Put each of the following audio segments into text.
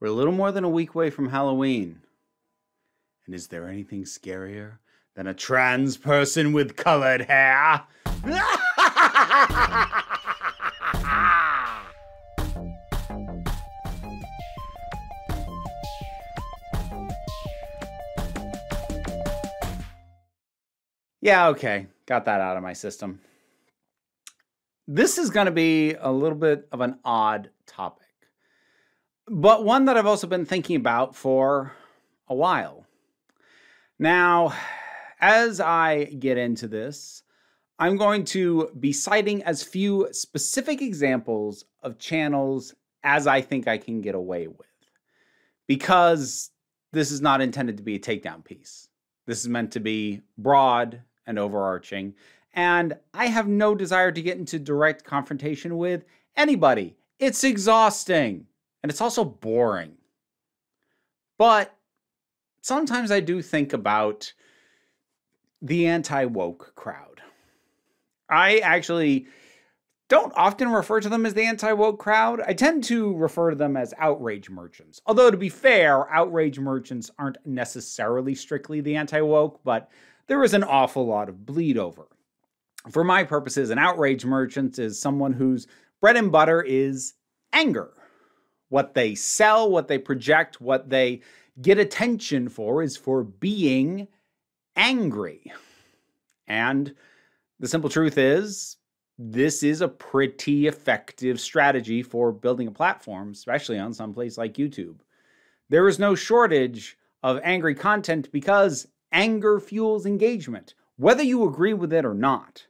We're a little more than a week away from Halloween. And is there anything scarier than a trans person with colored hair? Yeah, okay. Got that out of my system. This is going to be a little bit of an odd topic, but one that I've also been thinking about for a while. Now, as I get into this, I'm going to be citing as few specific examples of channels as I think I can get away with, because this is not intended to be a takedown piece. This is meant to be broad and overarching, and I have no desire to get into direct confrontation with anybody. It's exhausting, and it's also boring. But sometimes I do think about the anti-woke crowd. I actually don't often refer to them as the anti-woke crowd. I tend to refer to them as outrage merchants. Although, to be fair, outrage merchants aren't necessarily strictly the anti-woke, but there is an awful lot of bleed over. For my purposes, an outrage merchant is someone whose bread and butter is anger. What they sell, what they project, what they get attention for is for being angry. And the simple truth is, this is a pretty effective strategy for building a platform, especially on some place like YouTube. There is no shortage of angry content because anger fuels engagement, whether you agree with it or not.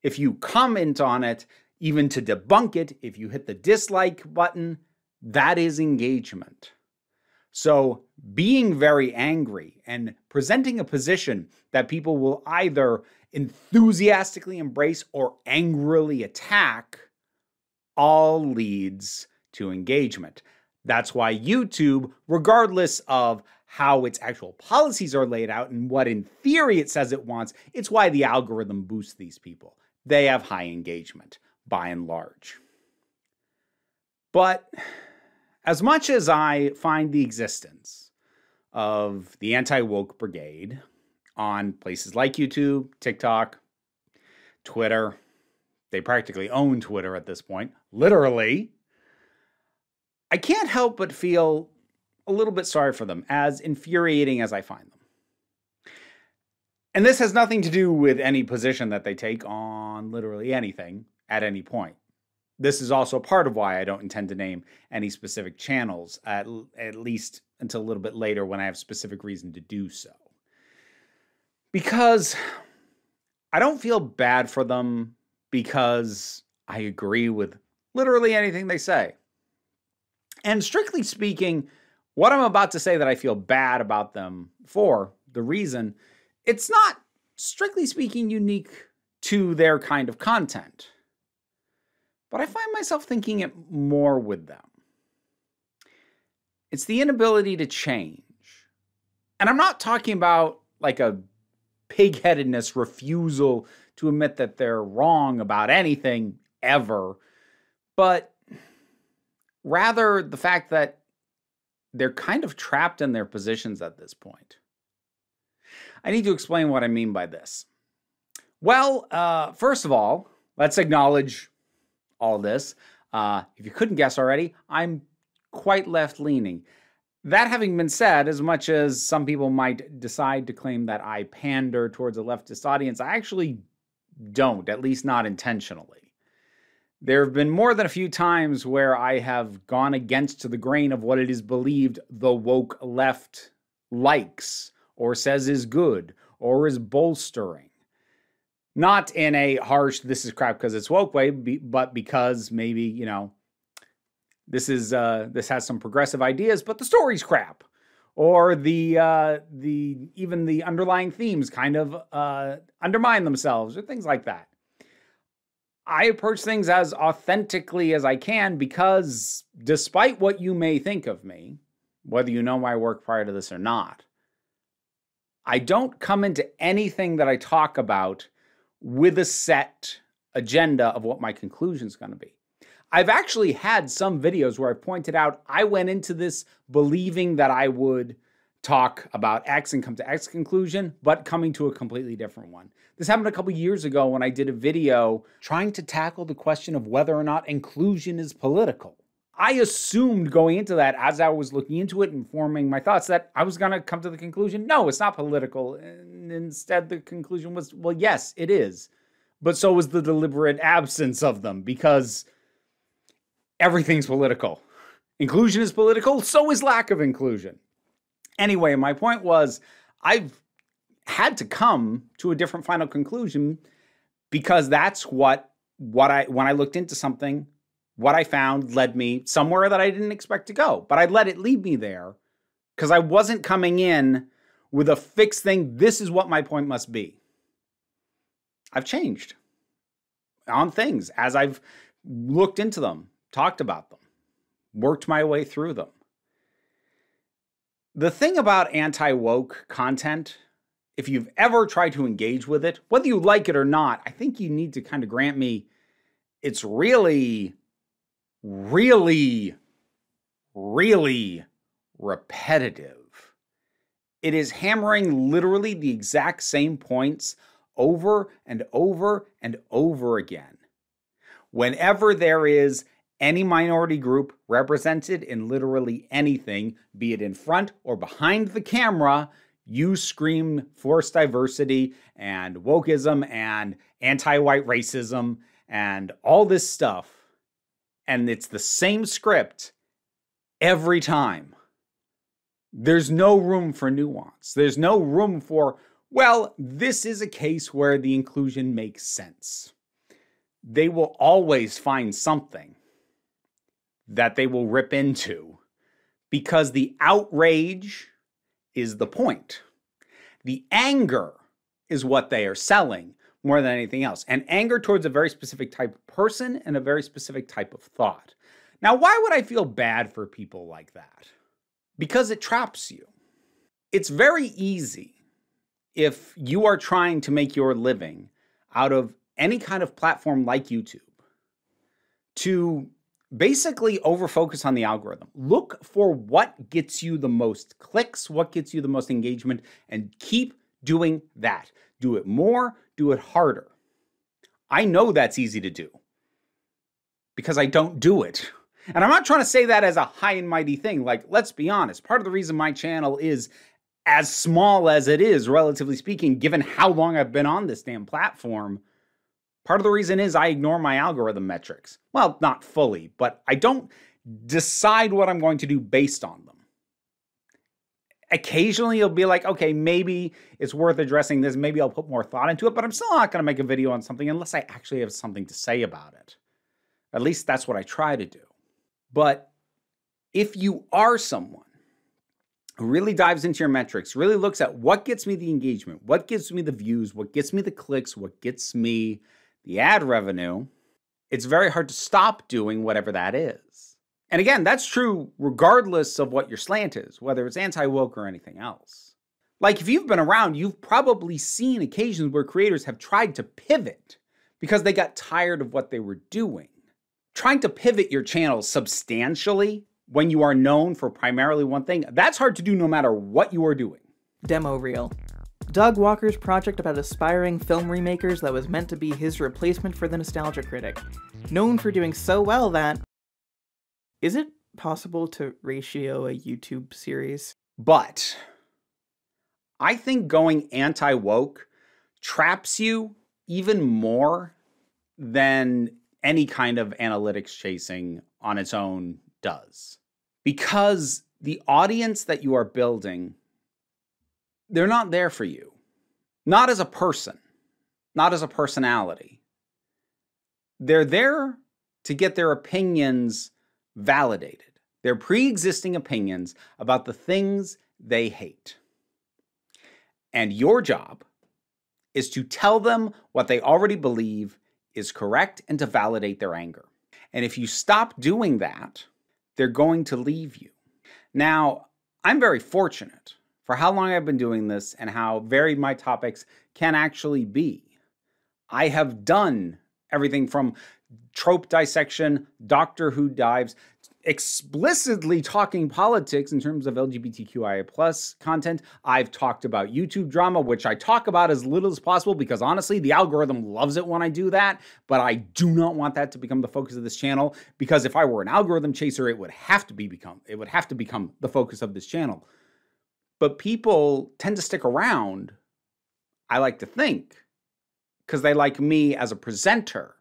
If you comment on it, even to debunk it, if you hit the dislike button, that is engagement. So being very angry and presenting a position that people will either enthusiastically embrace or angrily attack all leads to engagement. That's why YouTube, regardless of how its actual policies are laid out and what in theory it says it wants, it's why the algorithm boosts these people. They have high engagement, by and large. But as much as I find the existence of the anti-woke brigade on places like YouTube, TikTok, Twitter, they practically own Twitter at this point, literally, I can't help but feel a little bit sorry for them, as infuriating as I find them. And this has nothing to do with any position that they take on literally anything at any point. This is also part of why I don't intend to name any specific channels, at least until a little bit later when I have specific reason to do so. Because I don't feel bad for them because I agree with literally anything they say. And strictly speaking, what I'm about to say that I feel bad about them for, the reason, it's not, strictly speaking, unique to their kind of content. But I find myself thinking it more with them. It's the inability to change. And I'm not talking about like a pig-headedness refusal to admit that they're wrong about anything ever, but rather the fact that they're kind of trapped in their positions at this point. I need to explain what I mean by this. Well, first of all, let's acknowledge all this. If you couldn't guess already, I'm quite left-leaning. That having been said, as much as some people might decide to claim that I pander towards a leftist audience, I actually don't, at least not intentionally. There have been more than a few times where I have gone against the grain of what it is believed the woke left likes, or says is good, or is bolstering. Not in a harsh, this is crap because it's woke way, but because maybe, you know, this has some progressive ideas, but the story's crap. Or even the underlying themes kind of undermine themselves, or things like that. I approach things as authentically as I can because despite what you may think of me, whether you know my work prior to this or not, I don't come into anything that I talk about with a set agenda of what my conclusion is going to be. I've actually had some videos where I pointed out I went into this believing that I would talk about X and come to X conclusion, but coming to a completely different one. This happened a couple years ago when I did a video trying to tackle the question of whether or not inclusion is political. I assumed going into that, as I was looking into it and forming my thoughts, that I was going to come to the conclusion, no, it's not political. And instead, the conclusion was, well, yes, it is. But so was the deliberate absence of them, because everything's political. Inclusion is political, so is lack of inclusion. Anyway, my point was, I've had to come to a different final conclusion because that's when I looked into something, what I found led me somewhere that I didn't expect to go. But I let it lead me there because I wasn't coming in with a fixed thing. This is what my point must be. I've changed on things as I've looked into them, talked about them, worked my way through them. The thing about anti-woke content, if you've ever tried to engage with it, whether you like it or not, I think you need to kind of grant me it's really, really, really repetitive. It is hammering literally the exact same points over and over and over again. Whenever there is any minority group represented in literally anything, be it in front or behind the camera, you scream forced diversity and wokeism and anti-white racism and all this stuff. And it's the same script every time. There's no room for nuance. There's no room for, well, this is a case where the inclusion makes sense. They will always find something that they will rip into because the outrage is the point. The anger is what they are selling more than anything else. And anger towards a very specific type of person and a very specific type of thought. Now, why would I feel bad for people like that? Because it traps you. It's very easy if you are trying to make your living out of any kind of platform like YouTube to basically overfocus on the algorithm. Look for what gets you the most clicks, what gets you the most engagement, and keep doing that. Do it more, do it harder. I know that's easy to do because I don't do it. And I'm not trying to say that as a high and mighty thing. Like, let's be honest, part of the reason my channel is as small as it is, relatively speaking, given how long I've been on this damn platform, part of the reason is I ignore my algorithm metrics. Well, not fully, but I don't decide what I'm going to do based on them. Occasionally you'll be like, okay, maybe it's worth addressing this. Maybe I'll put more thought into it, but I'm still not going to make a video on something unless I actually have something to say about it. At least that's what I try to do. But if you are someone who really dives into your metrics, really looks at what gets me the engagement, what gives me the views, what gets me the clicks, what gets me the ad revenue, it's very hard to stop doing whatever that is. And again, that's true regardless of what your slant is, whether it's anti-woke or anything else. Like, if you've been around, you've probably seen occasions where creators have tried to pivot because they got tired of what they were doing. Trying to pivot your channel substantially when you are known for primarily one thing, that's hard to do no matter what you are doing. Demo reel. Doug Walker's project about aspiring film remakers that was meant to be his replacement for the nostalgia critic. Known for doing so well that... Is it possible to ratio a YouTube series? But I think going anti-woke traps you even more than any kind of analytics chasing on its own does. Because the audience that you are building, they're not there for you. Not as a person, not as a personality. They're there to get their opinions validated. Their pre-existing opinions about the things they hate. And your job is to tell them what they already believe is correct and to validate their anger. And if you stop doing that, they're going to leave you. Now, I'm very fortunate for how long I've been doing this and how varied my topics can actually be. I have done everything from trope dissection, Doctor Who dives, explicitly talking politics in terms of LGBTQIA plus content. I've talked about YouTube drama, which I talk about as little as possible because honestly, the algorithm loves it when I do that, but I do not want that to become the focus of this channel, because if I were an algorithm chaser, it would have to become the focus of this channel. But people tend to stick around, I like to think, because they like me as a presenter.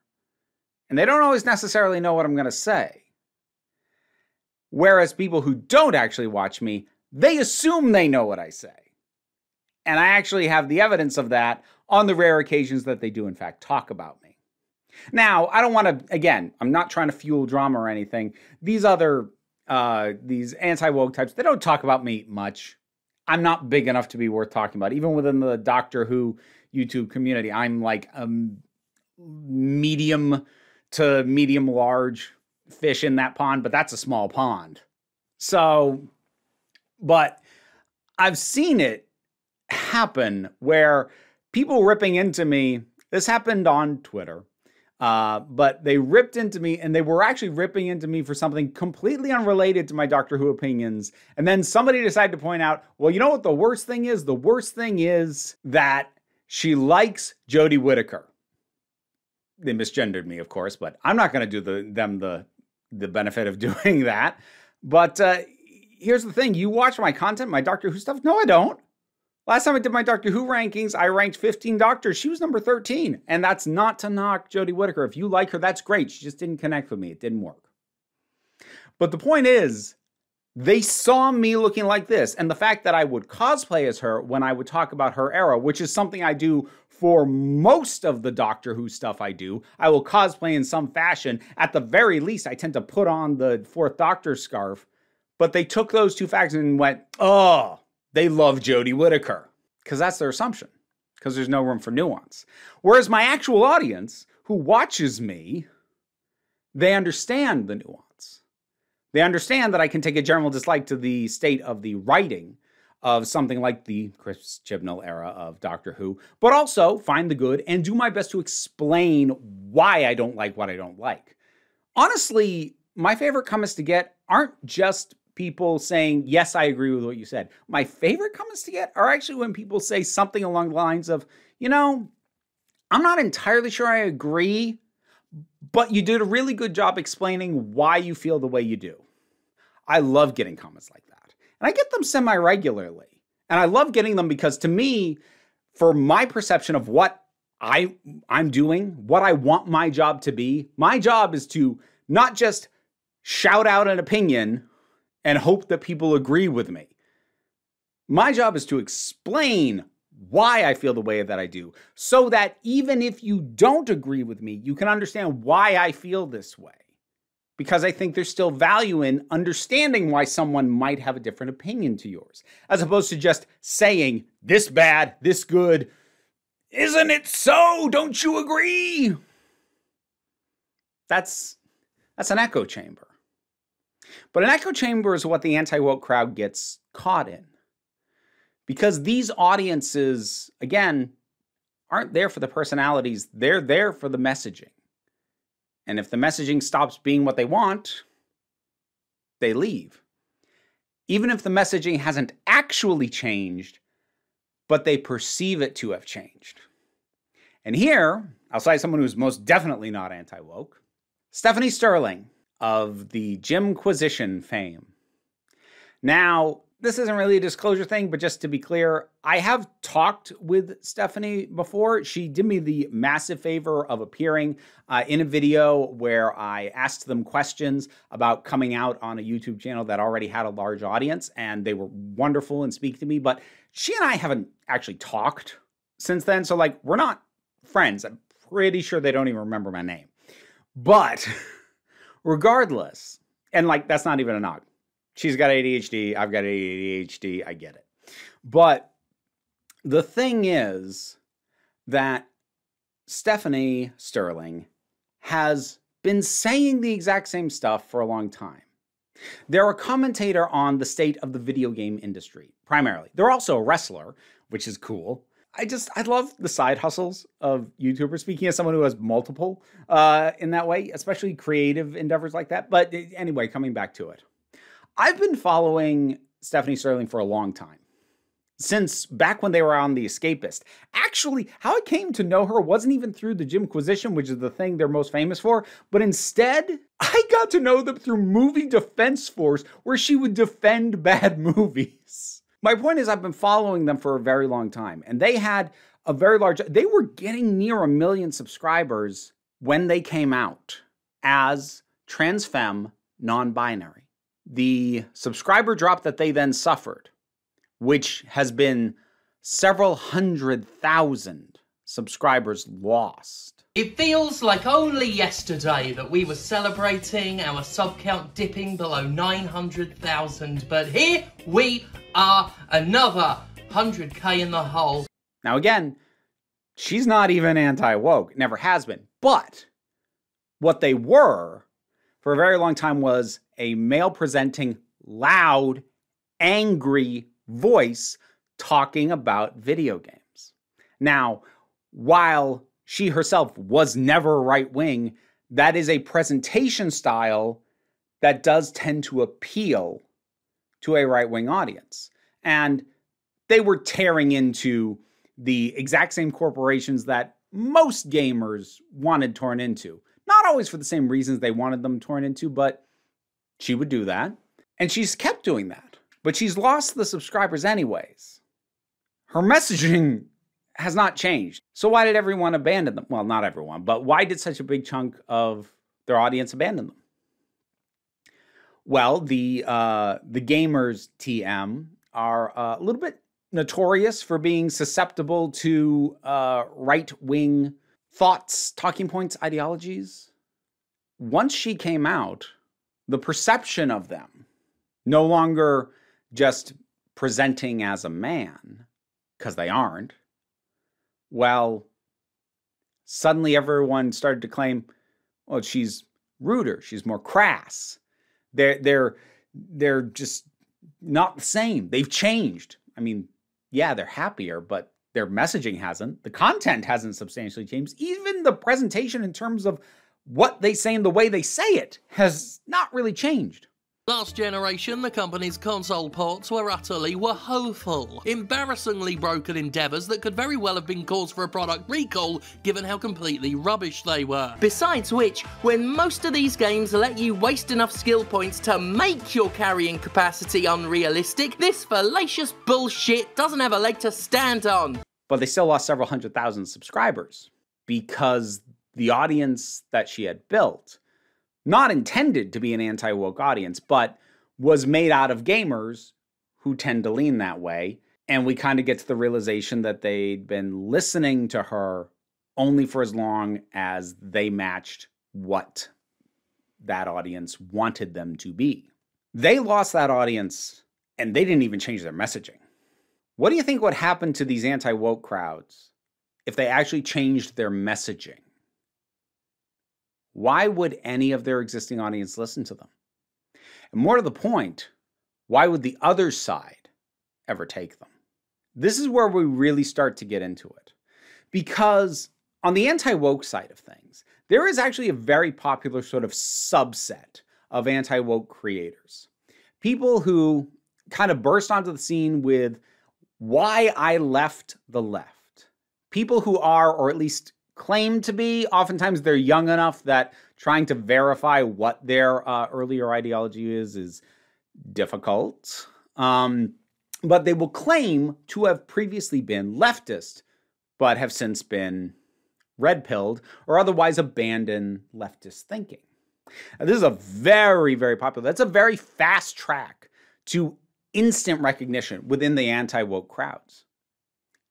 And they don't always necessarily know what I'm going to say. Whereas people who don't actually watch me, they assume they know what I say. And I actually have the evidence of that on the rare occasions that they do in fact talk about me. Now, I don't want to, again, I'm not trying to fuel drama or anything. These anti-woke types, they don't talk about me much. I'm not big enough to be worth talking about. Even within the Doctor Who YouTube community, I'm like a medium to medium large fish in that pond, but that's a small pond. So, but I've seen it happen where people ripping into me, this happened on Twitter, but they ripped into me, and they were actually ripping into me for something completely unrelated to my Doctor Who opinions. And then somebody decided to point out, well, you know what the worst thing is? The worst thing is that she likes Jodie Whittaker. They misgendered me, of course, but I'm not going to do them the benefit of doing that. But here's the thing. You watch my content, my Doctor Who stuff? No, I don't. Last time I did my Doctor Who rankings, I ranked 15 doctors. She was number 13. And that's not to knock Jodie Whittaker. If you like her, that's great. She just didn't connect with me. It didn't work. But the point is, they saw me looking like this. And the fact that I would cosplay as her when I would talk about her era, which is something I do for most of the Doctor Who stuff I do, I will cosplay in some fashion. At the very least, I tend to put on the Fourth Doctor scarf. But they took those two facts and went, oh, they love Jodie Whittaker. Because that's their assumption. Because there's no room for nuance. Whereas my actual audience, who watches me, they understand the nuance. They understand that I can take a general dislike to the state of the writing of something like the Chris Chibnall era of Doctor Who, but also find the good and do my best to explain why I don't like what I don't like. Honestly, my favorite comments to get aren't just people saying, yes, I agree with what you said. My favorite comments to get are actually when people say something along the lines of, you know, I'm not entirely sure I agree, but you did a really good job explaining why you feel the way you do. I love getting comments like that. And I get them semi-regularly. And I love getting them because to me, for my perception of what I'm doing, what I want my job to be, my job is to not just shout out an opinion and hope that people agree with me. My job is to explain why I feel the way that I do, so that even if you don't agree with me, you can understand why I feel this way. Because I think there's still value in understanding why someone might have a different opinion to yours, as opposed to just saying, this bad, this good, isn't it so? Don't you agree? That's an echo chamber. But an echo chamber is what the anti-woke crowd gets caught in. Because these audiences, again, aren't there for the personalities. They're there for the messaging. And if the messaging stops being what they want, they leave. Even if the messaging hasn't actually changed, but they perceive it to have changed. And here, I'll cite someone who's most definitely not anti-woke, Stephanie Sterling of the Jimquisition fame. Now, this isn't really a disclosure thing, but just to be clear, I have talked with Stephanie before. She did me the massive favor of appearing in a video where I asked them questions about coming out on a YouTube channel that already had a large audience, and they were wonderful and speak to me, but she and I haven't actually talked since then, so like, we're not friends. I'm pretty sure they don't even remember my name. But regardless, and like, that's not even a knock. She's got ADHD, I've got ADHD, I get it. But the thing is that Stephanie Sterling has been saying the exact same stuff for a long time. They're a commentator on the state of the video game industry, primarily. They're also a wrestler, which is cool. I love the side hustles of YouTubers. Speaking as someone who has multiple in that way, especially creative endeavors like that. But anyway, coming back to it. I've been following Stephanie Sterling for a long time. Since back when they were on The Escapist. Actually, how I came to know her wasn't even through the Jimquisition, which is the thing they're most famous for, but instead, I got to know them through Movie Defense Force, where she would defend bad movies. My point is, I've been following them for a very long time, and they had a very large, they were getting near 1 million subscribers when they came out as trans femme, non-binary. The subscriber drop that they then suffered, which has been several 100,000 subscribers lost. It feels like only yesterday that we were celebrating our sub count dipping below 900,000, but here we are, another 100K in the hole. Now again, she's not even anti-woke, never has been, but what they were for a very long time was a male presenting loud, angry voice talking about video games. Now, while she herself was never right-wing, that is a presentation style that does tend to appeal to a right-wing audience. And they were tearing into the exact same corporations that most gamers wanted torn into. Not always for the same reasons they wanted them torn into, but she would do that. And she's kept doing that. But she's lost the subscribers anyways. Her messaging has not changed. So why did everyone abandon them? Well, not everyone, but why did such a big chunk of their audience abandon them? Well, the gamers TM are a little bit notorious for being susceptible to right-wing thoughts, talking points, ideologies. Once she came out, the perception of them, no longer just presenting as a man, because they aren't, well, suddenly everyone started to claim, well, she's ruder, she's more crass. They're just not the same. They've changed. I mean, yeah, they're happier, but their messaging hasn't. The content hasn't substantially changed. Even the presentation in terms of what they say and the way they say it has not really changed. Last generation, the company's console ports were utterly woeful. Embarrassingly broken endeavours that could very well have been cause for a product recall, given how completely rubbish they were. Besides which, when most of these games let you waste enough skill points to make your carrying capacity unrealistic, this fallacious bullshit doesn't have a leg to stand on. But they still lost several 100,000 subscribers because the audience that she had built, not intended to be an anti-woke audience, but was made out of gamers who tend to lean that way. And we kind of get to the realization that they'd been listening to her only for as long as they matched what that audience wanted them to be. They lost that audience, and they didn't even change their messaging. What do you think would happen to these anti-woke crowds if they actually changed their messaging? Why would any of their existing audience listen to them? And more to the point, why would the other side ever take them? This is where we really start to get into it. Because on the anti-woke side of things, there is actually a very popular sort of subset of anti-woke creators. People who kind of burst onto the scene with why I left the left. People who are, or at least claim to be, oftentimes they're young enough that trying to verify what their earlier ideology is difficult. But they will claim to have previously been leftist, but have since been red-pilled or otherwise abandoned leftist thinking. Now, this is a very, very popular, that's a very fast track to instant recognition within the anti-woke crowds.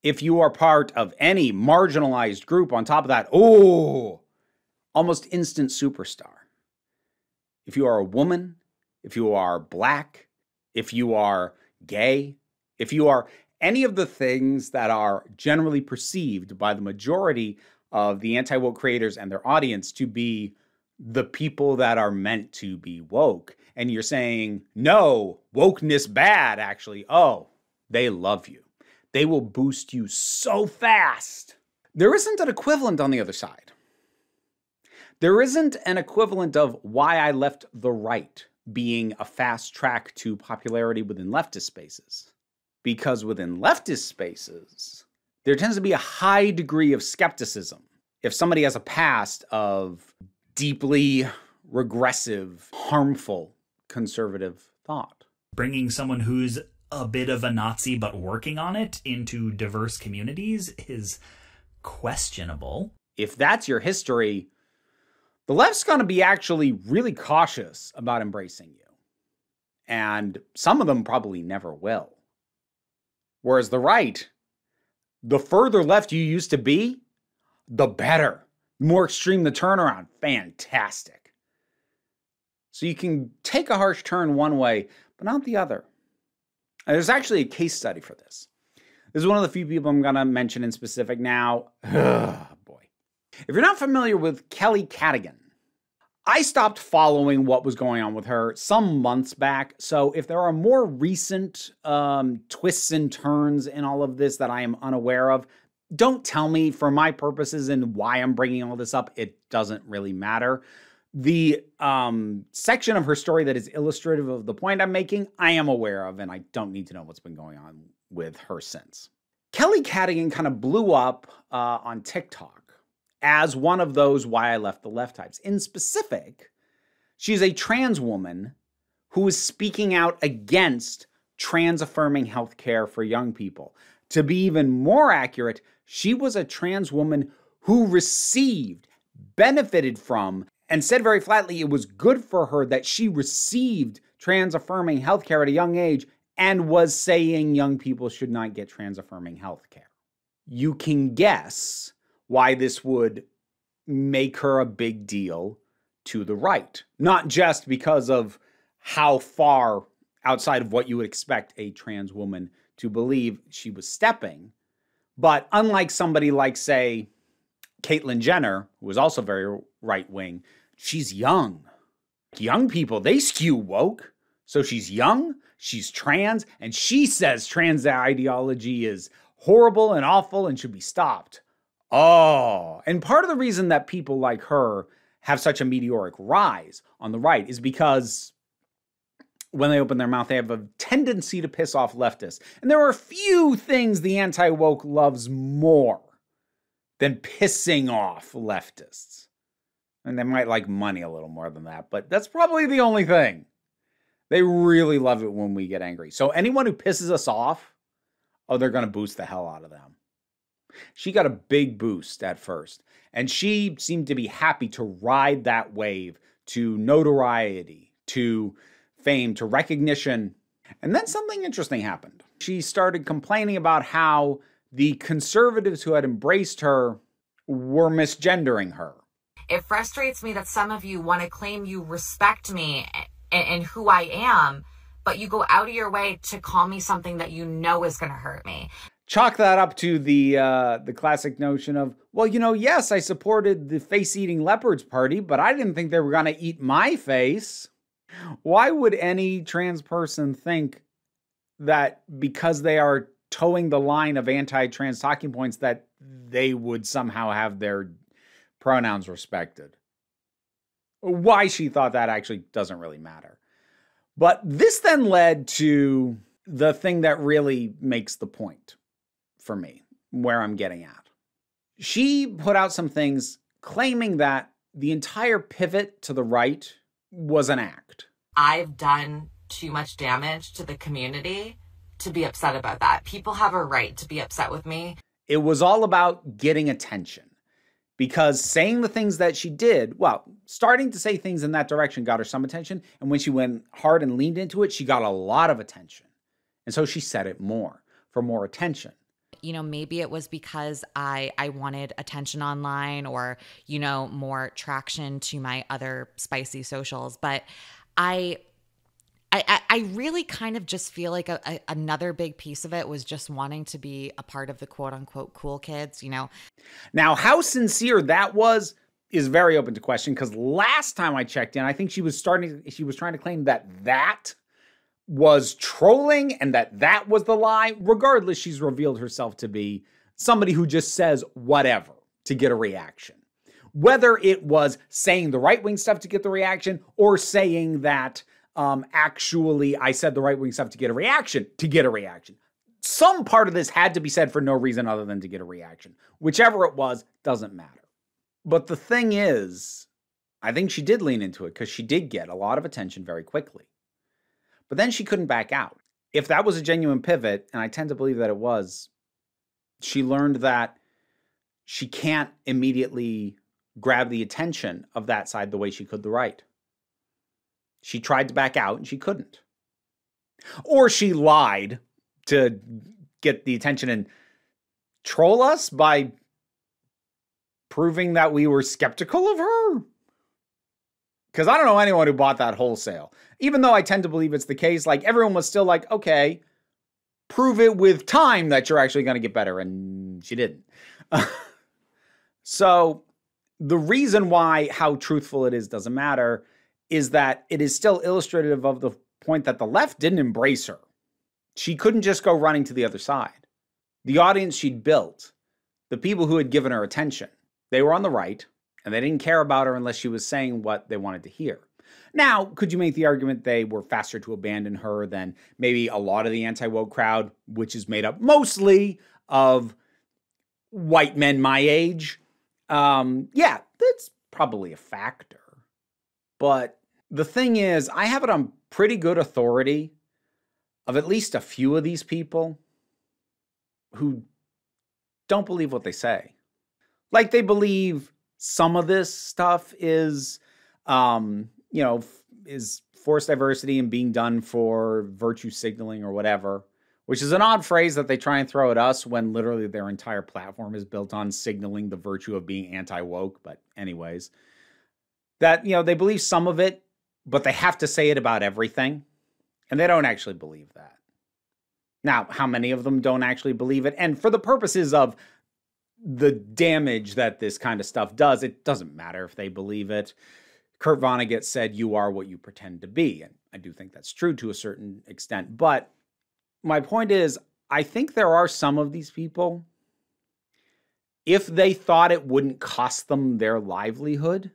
If you are part of any marginalized group, on top of that, oh, almost instant superstar. If you are a woman, if you are black, if you are gay, if you are any of the things that are generally perceived by the majority of the anti-woke creators and their audience to be the people that are meant to be woke, and you're saying, no, wokeness bad, actually, oh, they love you. They will boost you so fast. There isn't an equivalent on the other side. There isn't an equivalent of why I left the right being a fast track to popularity within leftist spaces. Because within leftist spaces, there tends to be a high degree of skepticism. If somebody has a past of deeply regressive, harmful, conservative thought. Bringing someone who's a bit of a Nazi but working on it into diverse communities is questionable. If that's your history, the left's going to be actually really cautious about embracing you. And some of them probably never will. Whereas the right, the further left you used to be, the better. The more extreme the turnaround, fantastic. So you can take a harsh turn one way, but not the other. And there's actually a case study for this. This is one of the few people I'm going to mention in specific now. Boy. If you're not familiar with Kelly Cadigan, I stopped following what was going on with her some months back. So if there are more recent twists and turns in all of this that I am unaware of, don't tell me. For my purposes and why I'm bringing all this up, it doesn't really matter. The section of her story that is illustrative of the point I'm making, I am aware of, and I don't need to know what's been going on with her since. Kelly Cadigan kind of blew up on TikTok as one of those why I left the left types. In specific, she's a trans woman who is speaking out against trans-affirming healthcare for young people. To be even more accurate, she was a trans woman who received, benefited from, and said very flatly it was good for her that she received trans-affirming healthcare at a young age and was saying young people should not get trans-affirming healthcare. You can guess why this would make her a big deal to the right. Not just because of how far outside of what you would expect a trans woman to believe she was stepping, but unlike somebody like, say, Caitlyn Jenner, who was also very right-wing, she's young. Young people, they skew woke. So she's young, she's trans, and she says trans ideology is horrible and awful and should be stopped. Oh, and part of the reason that people like her have such a meteoric rise on the right is because when they open their mouth, they have a tendency to piss off leftists. And there are few things the anti-woke loves more than pissing off leftists. And they might like money a little more than that, but that's probably the only thing. They really love it when we get angry. So anyone who pisses us off, oh, they're going to boost the hell out of them. She got a big boost at first, and she seemed to be happy to ride that wave to notoriety, to fame, to recognition. And then something interesting happened. She started complaining about how the conservatives who had embraced her were misgendering her. It frustrates me that some of you want to claim you respect me and who I am, but you go out of your way to call me something that you know is going to hurt me. Chalk that up to the classic notion of, well, you know, yes, I supported the face-eating leopards party, but I didn't think they were going to eat my face. Why would any trans person think that because they are towing the line of anti-trans talking points that they would somehow have their pronouns respected? Why she thought that actually doesn't really matter. But this then led to the thing that really makes the point for me, where I'm getting at. She put out some things claiming that the entire pivot to the right was an act. I've done too much damage to the community to be upset about that. People have a right to be upset with me. It was all about getting attention. Because saying the things that she did, well, starting to say things in that direction got her some attention. And when she went hard and leaned into it, she got a lot of attention. And so she said it more, for more attention. You know, maybe it was because I wanted attention online or, you know, more traction to my other spicy socials. But I really kind of just feel like another big piece of it was just wanting to be a part of the quote unquote cool kids, you know. Now, how sincere that was is very open to question, because last time I checked in, I think she was trying to claim that was trolling and that was the lie. Regardless, she's revealed herself to be somebody who just says whatever to get a reaction. Whether it was saying the right-wing stuff to get the reaction or saying that actually I said the right-wing stuff to get a reaction, Some part of this had to be said for no reason other than to get a reaction. Whichever it was, doesn't matter. But the thing is, I think she did lean into it because she did get a lot of attention very quickly. But then she couldn't back out. If that was a genuine pivot, and I tend to believe that it was, she learned that she can't immediately grab the attention of that side the way she could the right. She tried to back out and she couldn't. Or she lied to get the attention and troll us by proving that we were skeptical of her. Because I don't know anyone who bought that wholesale. Even though I tend to believe it's the case, like everyone was still like, okay, prove it with time that you're actually going to get better. And she didn't. So the reason why how truthful it is doesn't matter is that it is still illustrative of the point that the left didn't embrace her. She couldn't just go running to the other side. The audience she'd built, the people who had given her attention, they were on the right, and they didn't care about her unless she was saying what they wanted to hear. Now, could you make the argument they were faster to abandon her than maybe a lot of the anti-woke crowd, which is made up mostly of white men my age? Yeah, that's probably a factor. But the thing is, I have it on pretty good authority of at least a few of these people who don't believe what they say. Like they believe some of this stuff is, is forced diversity and being done for virtue signaling or whatever, which is an odd phrase that they try and throw at us when literally their entire platform is built on signaling the virtue of being anti-woke. But anyways, that, they believe some of it, but they have to say it about everything. And they don't actually believe that. Now, how many of them don't actually believe it? And for the purposes of the damage that this kind of stuff does, it doesn't matter if they believe it. Kurt Vonnegut said, "You are what you pretend to be." And I do think that's true to a certain extent. But my point is, I think there are some of these people, if they thought it wouldn't cost them their livelihood,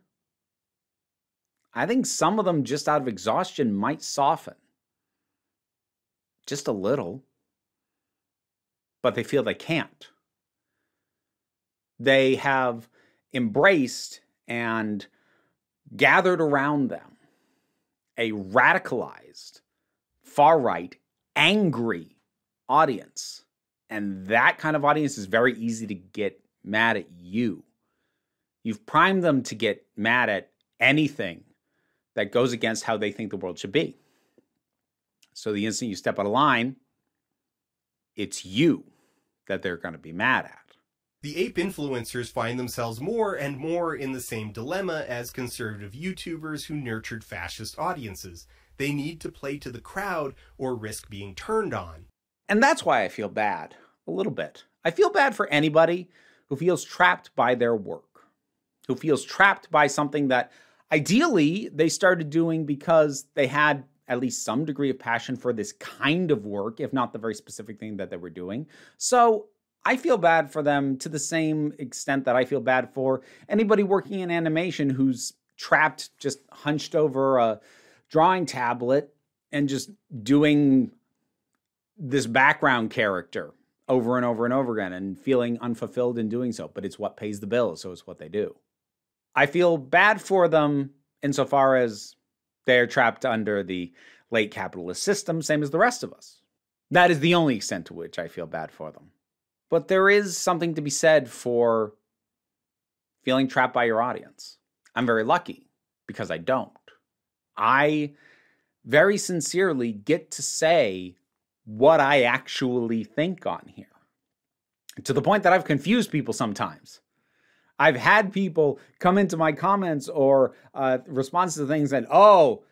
I think some of them just out of exhaustion might soften. Just a little. But they feel they can't. They have embraced and gathered around them a radicalized, far-right, angry audience. And that kind of audience is very easy to get mad at you. You've primed them to get mad at anything that goes against how they think the world should be. So the instant you step out of line, it's you that they're going to be mad at. The ape influencers find themselves more and more in the same dilemma as conservative YouTubers who nurtured fascist audiences. They need to play to the crowd or risk being turned on. And that's why I feel bad, a little bit. I feel bad for anybody who feels trapped by their work, who feels trapped by something that ideally they started doing because they had at least some degree of passion for this kind of work, if not the very specific thing that they were doing. So I feel bad for them to the same extent that I feel bad for anybody working in animation who's trapped, just hunched over a drawing tablet and just doing this background character over and over and over again and feeling unfulfilled in doing so. But it's what pays the bills, so it's what they do. I feel bad for them insofar as they're trapped under the late capitalist system, same as the rest of us. That is the only extent to which I feel bad for them. But there is something to be said for feeling trapped by your audience. I'm very lucky because I don't. I very sincerely get to say what I actually think on here. To the point that I've confused people sometimes. I've had people come into my comments or responses to things and, oh,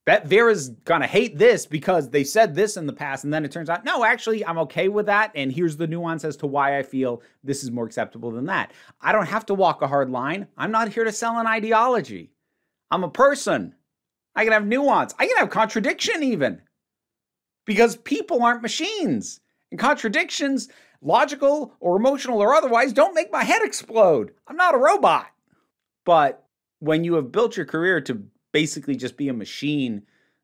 Bet Vera's gonna hate this because they said this in the past, and then it turns out, no, actually, I'm okay with that, and here's the nuance as to why I feel this is more acceptable than that. I don't have to walk a hard line. I'm not here to sell an ideology. I'm a person. I can have nuance. I can have contradiction even. Because people aren't machines. And contradictions, logical or emotional or otherwise, don't make my head explode. I'm not a robot. But when you have built your career to basically just be a machine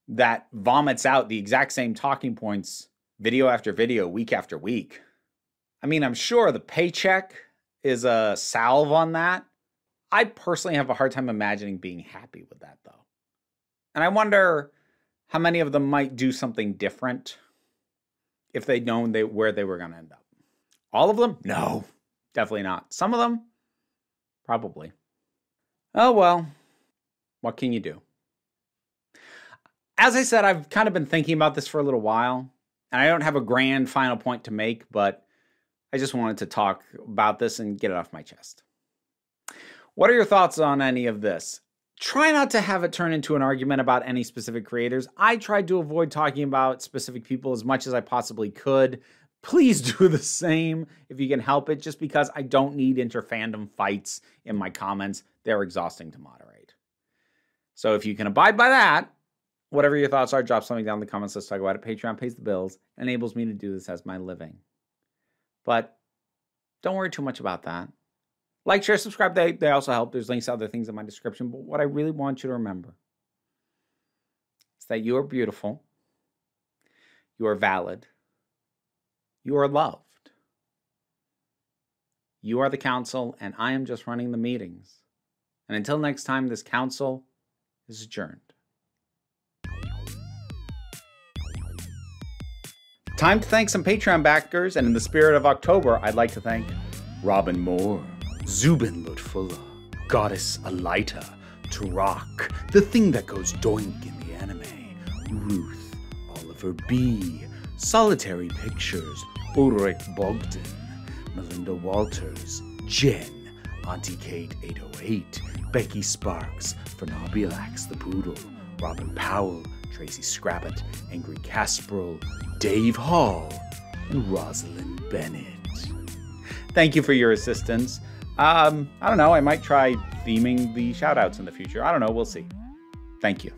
that vomits out the exact same talking points video after video, week after week, I mean, I'm sure the paycheck is a salve on that. I personally have a hard time imagining being happy with that, though. And I wonder how many of them might do something different if they'd known where they were going to end up. All of them? No, definitely not. Some of them? Probably. Oh, well, what can you do? As I said, I've kind of been thinking about this for a little while, and I don't have a grand final point to make, but I just wanted to talk about this and get it off my chest. What are your thoughts on any of this? Try not to have it turn into an argument about any specific creators. I tried to avoid talking about specific people as much as I possibly could. Please do the same if you can help it, just because I don't need inter-fandom fights in my comments. They're exhausting to moderate. So if you can abide by that, whatever your thoughts are, drop something down in the comments. Let's talk about it. Patreon pays the bills, enables me to do this as my living. But don't worry too much about that. Like, share, subscribe. They also help. There's links to other things in my description. But what I really want you to remember is that you are beautiful. You are valid. You are loved. You are the council, and I am just running the meetings. And until next time, this council is adjourned. Time to thank some Patreon backers, and in the spirit of October, I'd like to thank Robin Moore, Zubin Lutfullah, Goddess Alita, Turok, The Thing That Goes Doink in the Anime, Ruth, Oliver B., Solitary Pictures, Ulrich Bogdan, Melinda Walters, Jen, Auntie Kate 808, Becky Sparks, Fernobulax the Poodle, Robin Powell, Tracy Scrabbit, Angry Casperl, Dave Hall, and Rosalind Bennett. Thank you for your assistance. I don't know, I might try theming the shoutouts in the future. I don't know, we'll see. Thank you.